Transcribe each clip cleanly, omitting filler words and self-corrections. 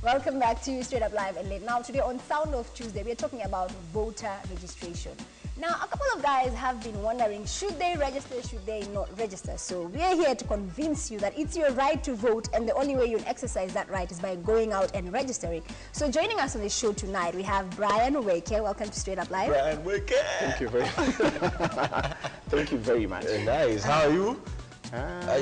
Welcome back to Straight Up Live and Late. Now today on Sound of Tuesday, we are talking about voter registration. Now, a couple of guys have been wondering, should they register, should they not register? So we are here to convince you that it's your right to vote, and the only way you'll exercise that right is by going out and registering. So joining us on the show tonight, we have Brian Weke. Welcome to Straight Up Live. Brian Weke. Thank you very much. Thank you very much. Nice. How are you?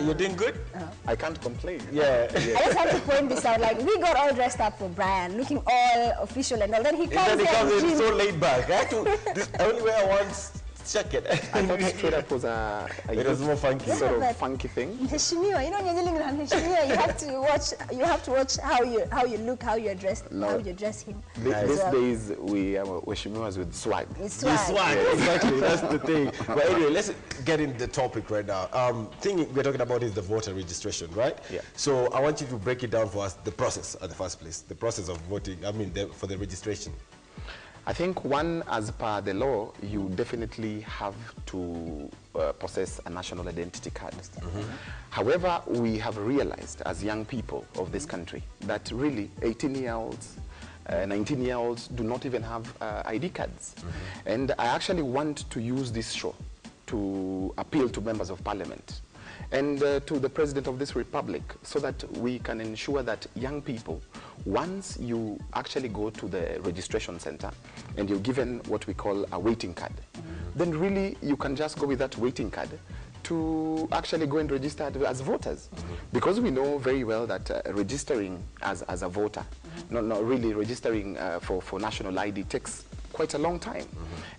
You're doing good? I can't complain. Yeah. I just have to point this out. Like, we got all dressed up for Brian, looking all official and all. Then he comes in so laid back. The only way I want check it. I thought Straight Up was it was more funky. Sort of funky thing. You know, when you're dealing with you have to watch how you look, how you're dressed, how you dress him. These days we are Shimiwas with swag. It's swag. Yeah, exactly. That's the thing. But anyway, let's get in the topic right now. Thing we're talking about is the voter registration, right? Yeah. So I want you to break it down for us, the process at the first place, the process of voting. I mean, for the registration. I think one, as per the law, you definitely have to possess a national identity card. However, we have realized as young people of this country that really 18-year-olds, 19-year-olds do not even have ID cards. And I actually want to use this show to appeal to members of parliament and to the president of this republic, so that we can ensure that young people, once you actually go to the registration center and you're given what we call a waiting card, then really you can just go with that waiting card to actually go and register as voters. Because we know very well that registering as a voter, not really registering for national ID, takes quite a long time.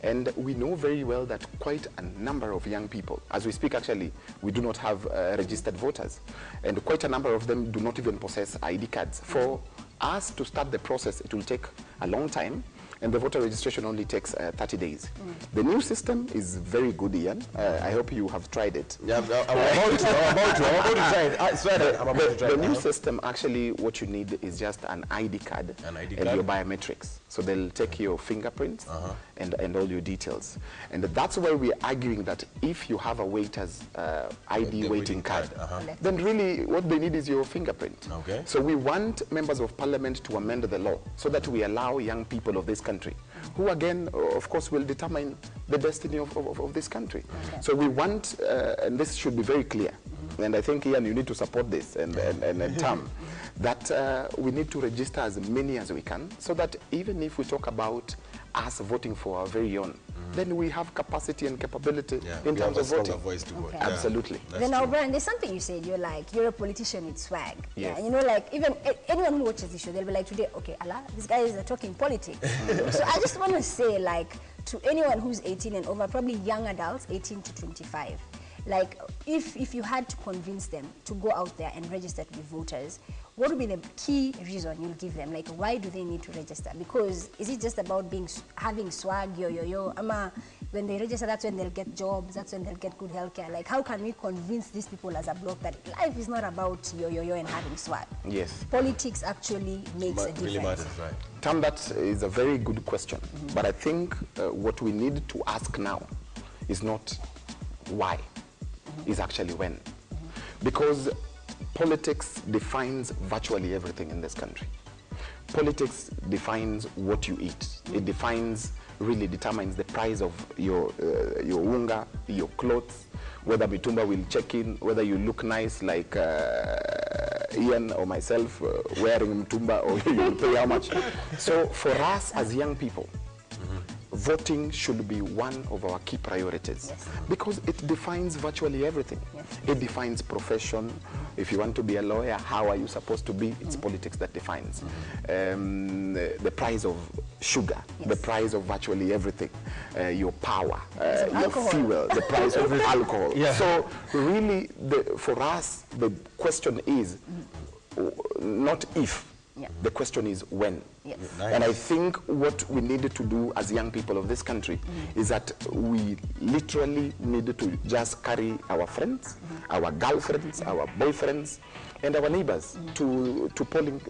And we know very well that quite a number of young people, as we speak actually, we do not have registered voters, and quite a number of them do not even possess ID cards. For us to start the process, it will take a long time, and the voter registration only takes 30 days. The new system is very good, Ian. I hope you have tried it. Yeah, I'm about to try it. I swear that I'm about to try it. The new system, actually, what you need is just an ID card and your biometrics. So they'll take your fingerprints and all your details. And that's why we're arguing that if you have a waiter's ID waiting card, then really what they need is your fingerprint. Okay. So we want members of parliament to amend the law so that we allow young people of this country, who again, of course, will determine the destiny of this country. So we want, and this should be very clear, and I think, Ian, you need to support this, and Tam, that we need to register as many as we can, so that even if we talk about us voting for our very own, then we have capacity and capability in terms of voting. Voice to vote. Absolutely. Then now, Brian, there's something you said. You're a politician with swag. Yes. Yeah, you know, like even anyone who watches the show, they'll be like, today, okay, Allah, these guys are talking politics. So I just want to say, like, to anyone who's 18 and over, probably young adults, 18 to 25, like, if you had to convince them to go out there and register to be voters, what would be the key reason you'll give them? Like, why do they need to register? Because is it just about having swag, ama when they register, that's when they'll get jobs, that's when they'll get good healthcare? Like, how can we convince these people as a bloc that life is not about and having swag? Yes. Politics actually makes a difference. Really matters, right? Tam, that is a very good question. But I think what we need to ask now is not why, is actually when. Because politics defines virtually everything in this country. Politics defines what you eat. It really determines the price of your unga, your clothes, whether Bitumba will check in, whether you look nice like Ian or myself wearing Mtumba, or you will pay how much. So for us as young people, voting should be one of our key priorities, because it defines virtually everything. It defines profession. If you want to be a lawyer, how are you supposed to be? It's politics that defines. The price of sugar, the price of virtually everything, your power, your fuel, the price of alcohol. So really, for us, the question is not if, the question is when. Nice. And I think what we need to do as young people of this country is that we literally need to just carry our friends, our girlfriends, our boyfriends, and our neighbors to polling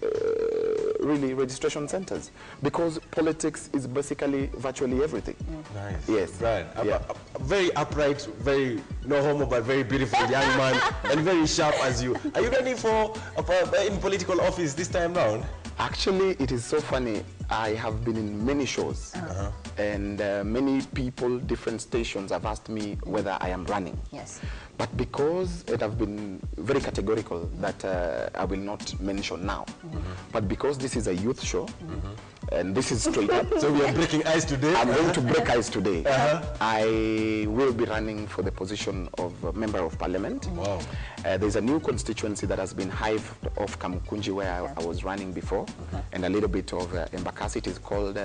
really registration centers, because politics is basically virtually everything. Nice. Yes. Right. A very upright, very no homo, but very beautiful young man, and very sharp as you. Are you running for in political office this time round? Actually, it is so funny. I have been in many shows, and many people, different stations have asked me whether I am running. Yes. But because it have been very categorical that I will not mention now, but because this is a youth show, and this is straight up. So we are breaking ice today? I'm going to break ice today. I will be running for the position of Member of Parliament. Wow. There's a new constituency that has been hived off Kamukunji, where I was running before, and a little bit of Embakasi. It is called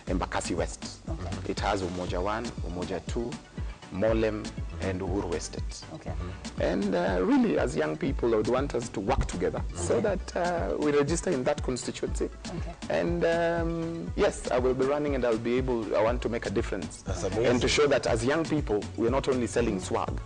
Embakasi West. It has Umoja 1, Umoja 2, Molem, and Uhuru Estate. Okay. And really, as young people, I would want us to work together so that we register in that constituency. Okay. And yes, I will be running, and I'll be able, I want to make a difference. That's amazing. And to show that as young people, we're not only selling swag,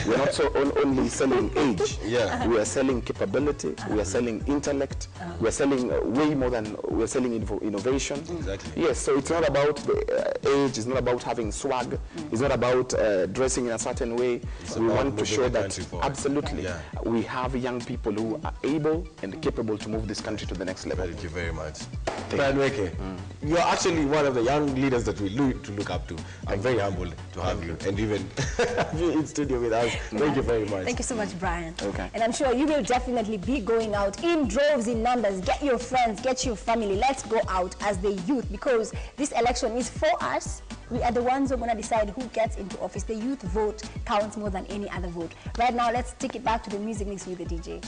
we're not only selling age, we are selling capability, we are selling intellect, we are selling way more than, we are selling innovation. Exactly. Yes, so it's not about the age, it's not about having swag, it's not about dressing in a certain way. We want to show that absolutely we have young people who are able and capable to move this country to the next level. Thank you very much. Brian Weke, you're actually one of the young leaders that we look up to. I'm very humbled to have you and even you in studio with us. Thank you very much. Thank you so much, Brian. Okay. And I'm sure you will definitely be going out in droves, in numbers. Get your friends, get your family. Let's go out as the youth, because this election is for us. We are the ones who are going to decide who gets into office. The youth vote counts more than any other vote. Right now, let's take it back to the music mix with the DJ.